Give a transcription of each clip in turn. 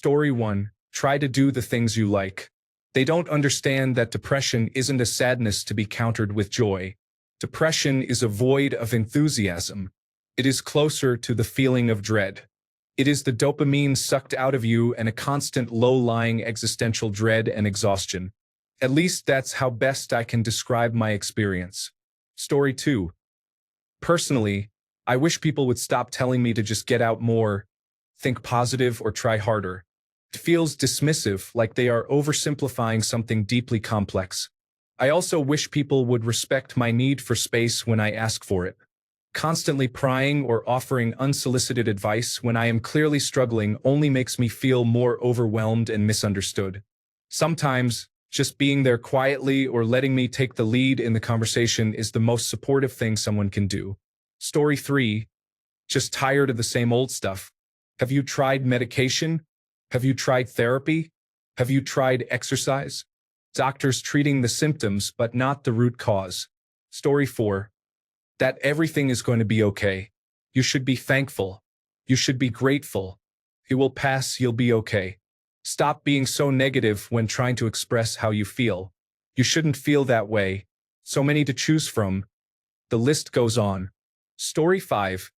Story 1. Try to do the things you like. They don't understand that depression isn't a sadness to be countered with joy. Depression is a void of enthusiasm. It is closer to the feeling of dread. It is the dopamine sucked out of you and a constant low-lying existential dread and exhaustion. At least that's how best I can describe my experience. Story 2. Personally, I wish people would stop telling me to just get out more, think positive, or try harder. It feels dismissive, like they are oversimplifying something deeply complex. I also wish people would respect my need for space when I ask for it. Constantly prying or offering unsolicited advice when I am clearly struggling only makes me feel more overwhelmed and misunderstood. Sometimes, just being there quietly or letting me take the lead in the conversation is the most supportive thing someone can do. Story 3. Just tired of the same old stuff. Have you tried medication? Have you tried therapy? Have you tried exercise? Doctors treating the symptoms but not the root cause. Story 4. That everything is going to be okay. You should be thankful. You should be grateful. It will pass, you'll be okay. Stop being so negative when trying to express how you feel. You shouldn't feel that way. So many to choose from. The list goes on. Story 5.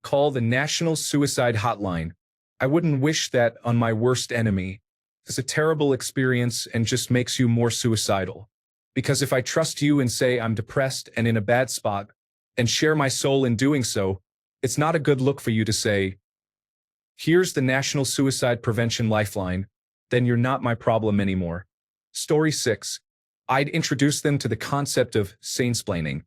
Call the National Suicide Hotline. I wouldn't wish that on my worst enemy. It's a terrible experience and just makes you more suicidal. Because if I trust you and say I'm depressed and in a bad spot, and share my soul in doing so, it's not a good look for you to say, here's the National Suicide Prevention Lifeline, then you're not my problem anymore. Story 6. I'd introduce them to the concept of sanesplaining.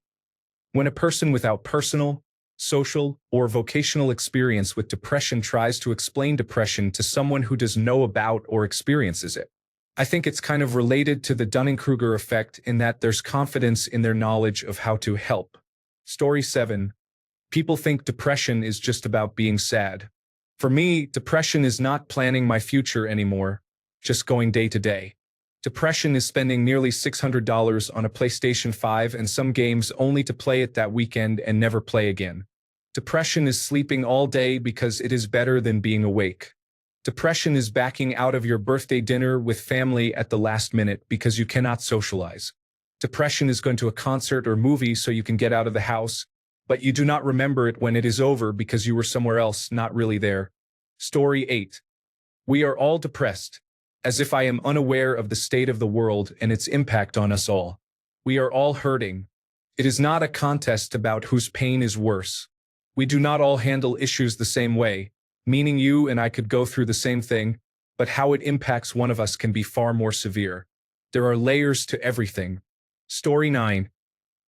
When a person without personal, social, or vocational experience with depression tries to explain depression to someone who does know about or experiences it, I think it's kind of related to the Dunning-Kruger effect in that there's confidence in their knowledge of how to help. Story 7. People think depression is just about being sad. For me, depression is not planning my future anymore, just going day to day. Depression is spending nearly $600 on a PlayStation 5 and some games only to play it that weekend and never play again. Depression is sleeping all day because it is better than being awake. Depression is backing out of your birthday dinner with family at the last minute because you cannot socialize. Depression is going to a concert or movie so you can get out of the house, but you do not remember it when it is over because you were somewhere else, not really there. Story 8. We are all depressed, as if I am unaware of the state of the world and its impact on us all. We are all hurting. It is not a contest about whose pain is worse. We do not all handle issues the same way, meaning you and I could go through the same thing, but how it impacts one of us can be far more severe. There are layers to everything. Story 9.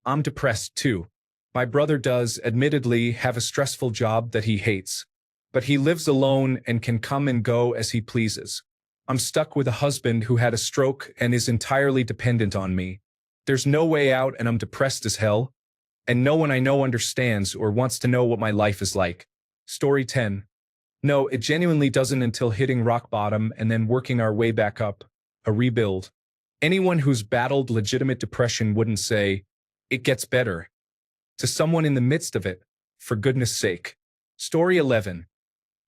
I'm depressed too. My brother does, admittedly, have a stressful job that he hates. But he lives alone and can come and go as he pleases. I'm stuck with a husband who had a stroke and is entirely dependent on me. There's no way out and I'm depressed as hell. And no one I know understands or wants to know what my life is like. Story 10. No, it genuinely doesn't until hitting rock bottom and then working our way back up. A rebuild. Anyone who's battled legitimate depression wouldn't say, it gets better. To someone in the midst of it, for goodness sake. Story 11.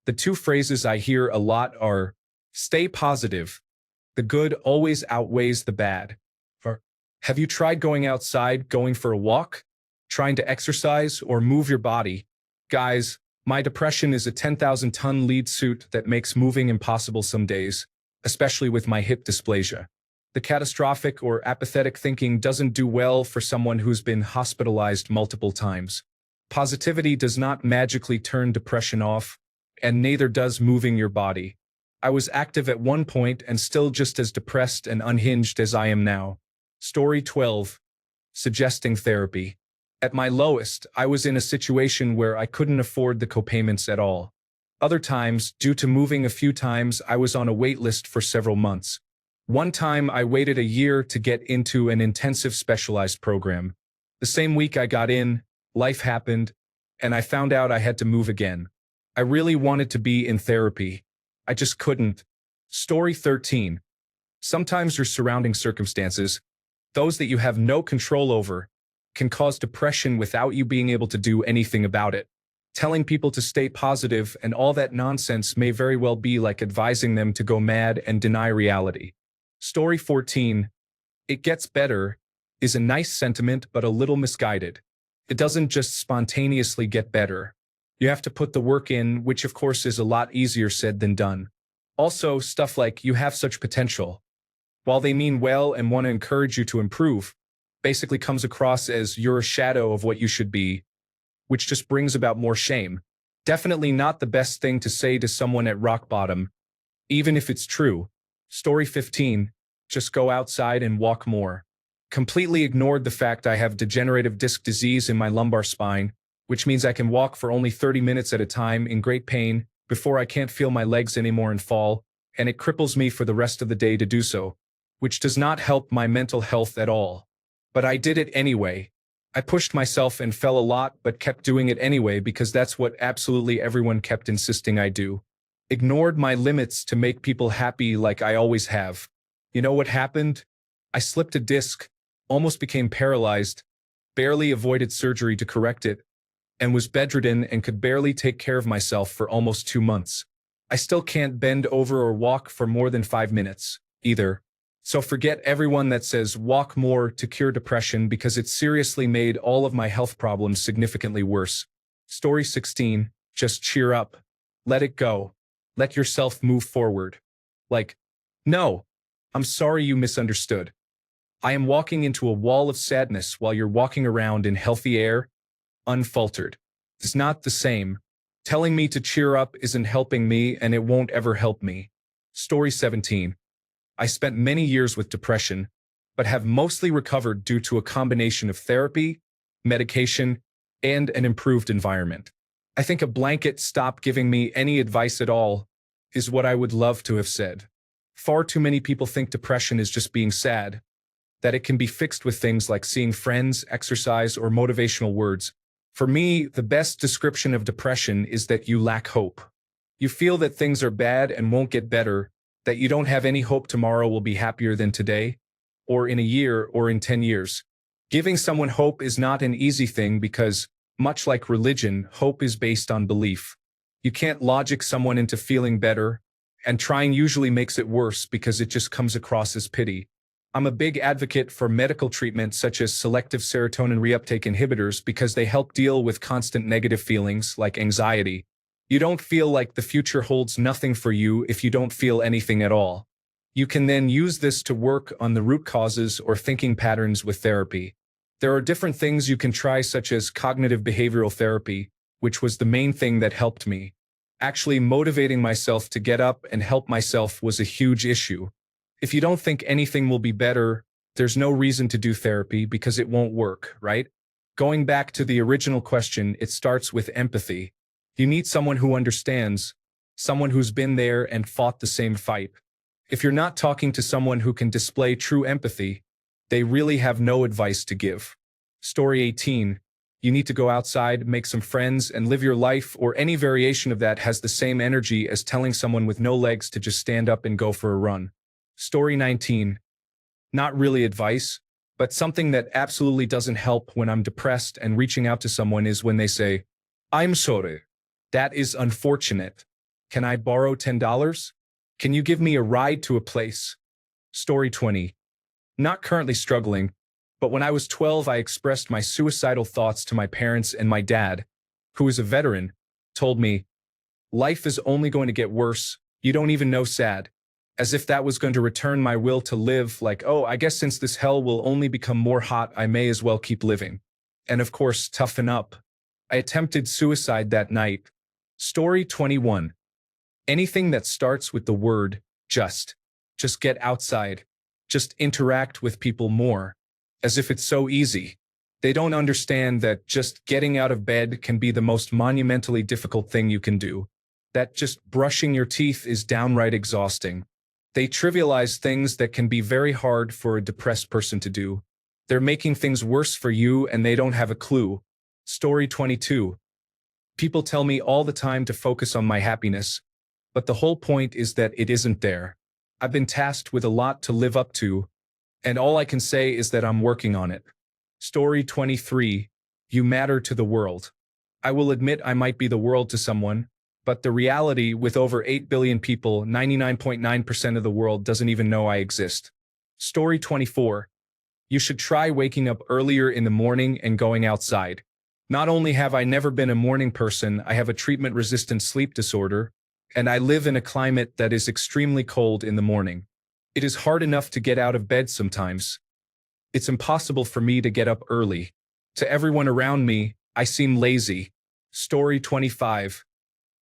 The two phrases I hear a lot are, stay positive. The good always outweighs the bad. Or, have you tried going outside, going for a walk? Trying to exercise or move your body? Guys, my depression is a 10,000-ton lead suit that makes moving impossible some days, especially with my hip dysplasia. The catastrophic or apathetic thinking doesn't do well for someone who's been hospitalized multiple times. Positivity does not magically turn depression off, and neither does moving your body. I was active at one point and still just as depressed and unhinged as I am now. Story 12. Suggesting therapy. At my lowest, I was in a situation where I couldn't afford the copayments at all. Other times, due to moving a few times, I was on a wait list for several months. One time, I waited a year to get into an intensive specialized program. The same week I got in, life happened, and I found out I had to move again. I really wanted to be in therapy. I just couldn't. Story 13. Sometimes your surrounding circumstances, those that you have no control over, can cause depression without you being able to do anything about it. Telling people to stay positive and all that nonsense may very well be like advising them to go mad and deny reality. Story 14. It gets better is a nice sentiment but a little misguided. It doesn't just spontaneously get better. You have to put the work in, which of course is a lot easier said than done. Also, stuff like "you have such potential," while they mean well and want to encourage you to improve, basically comes across as "you're a shadow of what you should be," which just brings about more shame. Definitely not the best thing to say to someone at rock bottom, even if it's true. Story 15. Just go outside and walk more. Completely ignored the fact I have degenerative disc disease in my lumbar spine, which means I can walk for only 30 minutes at a time in great pain before I can't feel my legs anymore and fall, and it cripples me for the rest of the day to do so, which does not help my mental health at all. But I did it anyway. I pushed myself and fell a lot but kept doing it anyway because that's what absolutely everyone kept insisting I do. Ignored my limits to make people happy like I always have. You know what happened? I slipped a disc, almost became paralyzed, barely avoided surgery to correct it, and was bedridden and could barely take care of myself for almost 2 months. I still can't bend over or walk for more than 5 minutes, either. So forget everyone that says walk more to cure depression because it seriously made all of my health problems significantly worse. Story 16. Just cheer up. Let it go. Let yourself move forward. Like, no, I'm sorry you misunderstood. I am walking into a wall of sadness while you're walking around in healthy air, unfaltered. It's not the same. Telling me to cheer up isn't helping me and it won't ever help me. Story 17. I spent many years with depression, but have mostly recovered due to a combination of therapy, medication, and an improved environment. I think a blanket "stop giving me any advice at all" is what I would love to have said. Far too many people think depression is just being sad, that it can be fixed with things like seeing friends, exercise, or motivational words. For me, the best description of depression is that you lack hope. You feel that things are bad and won't get better, that you don't have any hope tomorrow will be happier than today, or in a year, or in 10 years. Giving someone hope is not an easy thing because, much like religion, hope is based on belief. You can't logic someone into feeling better, and trying usually makes it worse because it just comes across as pity. I'm a big advocate for medical treatments such as selective serotonin reuptake inhibitors because they help deal with constant negative feelings like anxiety. You don't feel like the future holds nothing for you if you don't feel anything at all. You can then use this to work on the root causes or thinking patterns with therapy. There are different things you can try such as cognitive behavioral therapy, which was the main thing that helped me. Actually motivating myself to get up and help myself was a huge issue. If you don't think anything will be better, there's no reason to do therapy because it won't work, right? Going back to the original question, it starts with empathy. You need someone who understands, someone who's been there and fought the same fight. If you're not talking to someone who can display true empathy, they really have no advice to give. Story 18. You need to go outside, make some friends, and live your life, or any variation of that has the same energy as telling someone with no legs to just stand up and go for a run. Story 19. Not really advice, but something that absolutely doesn't help when I'm depressed and reaching out to someone is when they say, "I'm sorry. That is unfortunate. Can I borrow $10? Can you give me a ride to a place?" Story 20. Not currently struggling, but when I was 12 I expressed my suicidal thoughts to my parents, and my dad, who is a veteran, told me, "Life is only going to get worse, you don't even know sad." As if that was going to return my will to live, like, oh, I guess since this hell will only become more hot, I may as well keep living. And of course, toughen up. I attempted suicide that night. Story 21. Anything that starts with the word just get outside. Just interact with people more. As if it's so easy. They don't understand that just getting out of bed can be the most monumentally difficult thing you can do. That just brushing your teeth is downright exhausting. They trivialize things that can be very hard for a depressed person to do. They're making things worse for you and they don't have a clue. Story 22. People tell me all the time to focus on my happiness, but the whole point is that it isn't there. I've been tasked with a lot to live up to, and all I can say is that I'm working on it. Story 23. You matter to the world. I will admit I might be the world to someone, but the reality with over 8 billion people, 99.9% of the world doesn't even know I exist. Story 24. You should try waking up earlier in the morning and going outside. Not only have I never been a morning person, I have a treatment-resistant sleep disorder, and I live in a climate that is extremely cold in the morning. It is hard enough to get out of bed sometimes. It's impossible for me to get up early. To everyone around me, I seem lazy. Story 25.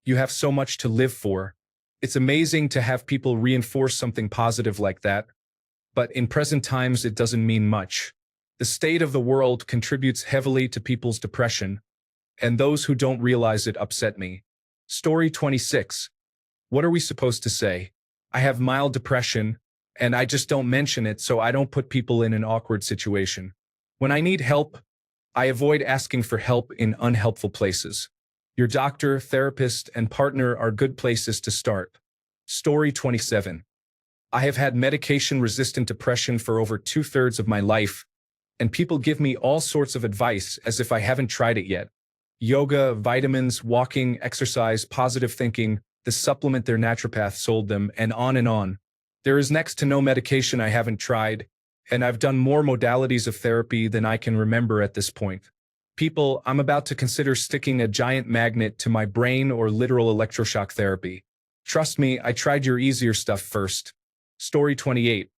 You have so much to live for. It's amazing to have people reinforce something positive like that, but in present times it doesn't mean much. The state of the world contributes heavily to people's depression, and those who don't realize it upset me. Story 26. What are we supposed to say? I have mild depression, and I just don't mention it so I don't put people in an awkward situation. When I need help, I avoid asking for help in unhelpful places. Your doctor, therapist, and partner are good places to start. Story 27. I have had medication-resistant depression for over 2/3 of my life, and people give me all sorts of advice as if I haven't tried it yet. Yoga, vitamins, walking, exercise, positive thinking, the supplement their naturopath sold them, and on and on. There is next to no medication I haven't tried, and I've done more modalities of therapy than I can remember at this point. People, I'm about to consider sticking a giant magnet to my brain or literal electroshock therapy. Trust me, I tried your easier stuff first. Story 28.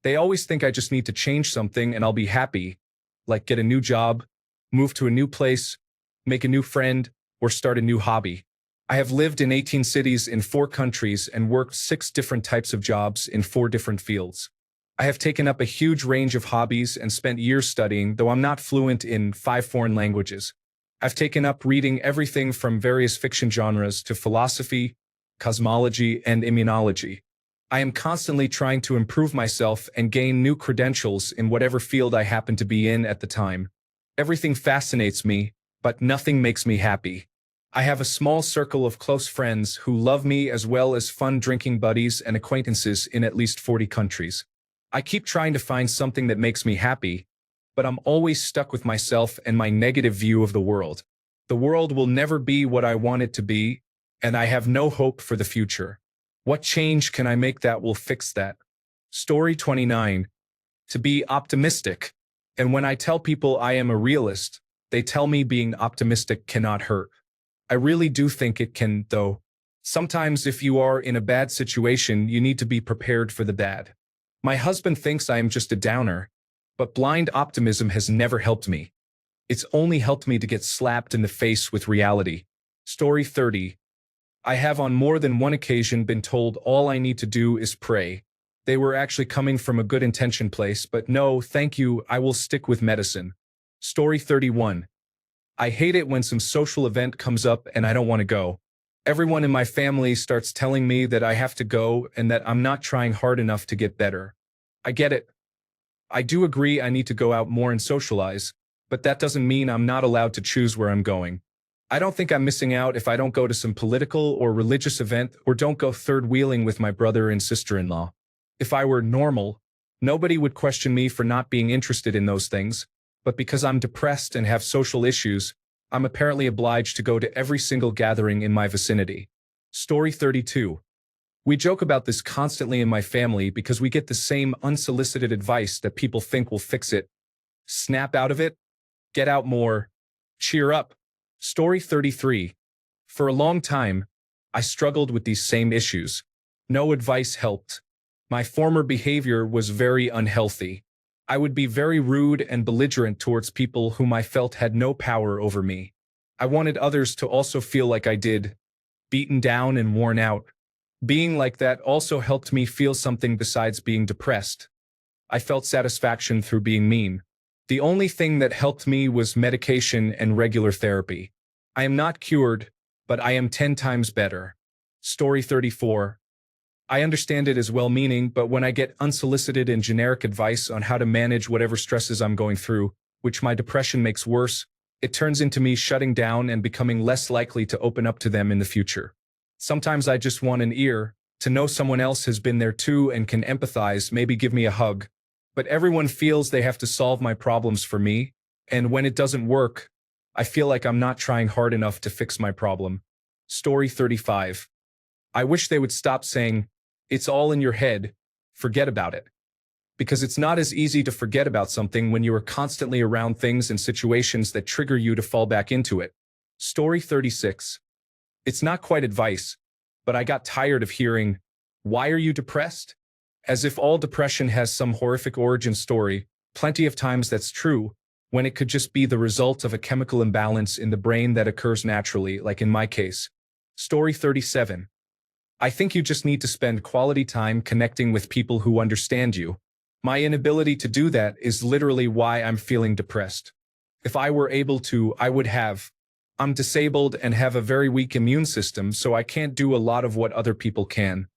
They always think I just need to change something and I'll be happy, like get a new job, move to a new place, make a new friend, or start a new hobby. I have lived in 18 cities in 4 countries and worked 6 different types of jobs in 4 different fields. I have taken up a huge range of hobbies and spent years studying, though I'm not fluent in 5 foreign languages. I've taken up reading everything from various fiction genres to philosophy, cosmology, and immunology. I am constantly trying to improve myself and gain new credentials in whatever field I happen to be in at the time. Everything fascinates me, but nothing makes me happy. I have a small circle of close friends who love me as well as fun drinking buddies and acquaintances in at least 40 countries. I keep trying to find something that makes me happy, but I'm always stuck with myself and my negative view of the world. The world will never be what I want it to be, and I have no hope for the future. What change can I make that will fix that? Story 29. To be optimistic. And when I tell people I am a realist, they tell me being optimistic cannot hurt. I really do think it can, though. Sometimes if you are in a bad situation, you need to be prepared for the bad. My husband thinks I am just a downer, but blind optimism has never helped me. It's only helped me to get slapped in the face with reality. Story 30. I have on more than one occasion been told all I need to do is pray. They were actually coming from a good intention place, but no, thank you, I will stick with medicine. Story 31. I hate it when some social event comes up and I don't want to go. Everyone in my family starts telling me that I have to go and that I'm not trying hard enough to get better. I get it. I do agree I need to go out more and socialize, but that doesn't mean I'm not allowed to choose where I'm going. I don't think I'm missing out if I don't go to some political or religious event or don't go third-wheeling with my brother and sister-in-law. If I were normal, nobody would question me for not being interested in those things, but because I'm depressed and have social issues, I'm apparently obliged to go to every single gathering in my vicinity. Story 32. We joke about this constantly in my family because we get the same unsolicited advice that people think will fix it. Snap out of it, get out more, cheer up. Story 33. For a long time, I struggled with these same issues. No advice helped. My former behavior was very unhealthy. I would be very rude and belligerent towards people whom I felt had no power over me. I wanted others to also feel like I did, beaten down and worn out. Being like that also helped me feel something besides being depressed. I felt satisfaction through being mean. The only thing that helped me was medication and regular therapy. I am not cured, but I am 10 times better. Story 34. I understand it as well-meaning, but when I get unsolicited and generic advice on how to manage whatever stresses I'm going through, which my depression makes worse, it turns into me shutting down and becoming less likely to open up to them in the future. Sometimes I just want an ear, to know someone else has been there too and can empathize, maybe give me a hug. But everyone feels they have to solve my problems for me, and when it doesn't work, I feel like I'm not trying hard enough to fix my problem. Story 35. I wish they would stop saying, it's all in your head, forget about it. Because it's not as easy to forget about something when you are constantly around things and situations that trigger you to fall back into it. Story 36. It's not quite advice, but I got tired of hearing, why are you depressed? As if all depression has some horrific origin story. Plenty of times that's true, when it could just be the result of a chemical imbalance in the brain that occurs naturally, like in my case. Story 37. I think you just need to spend quality time connecting with people who understand you. My inability to do that is literally why I'm feeling depressed. If I were able to, I would have. I'm disabled and have a very weak immune system, so I can't do a lot of what other people can.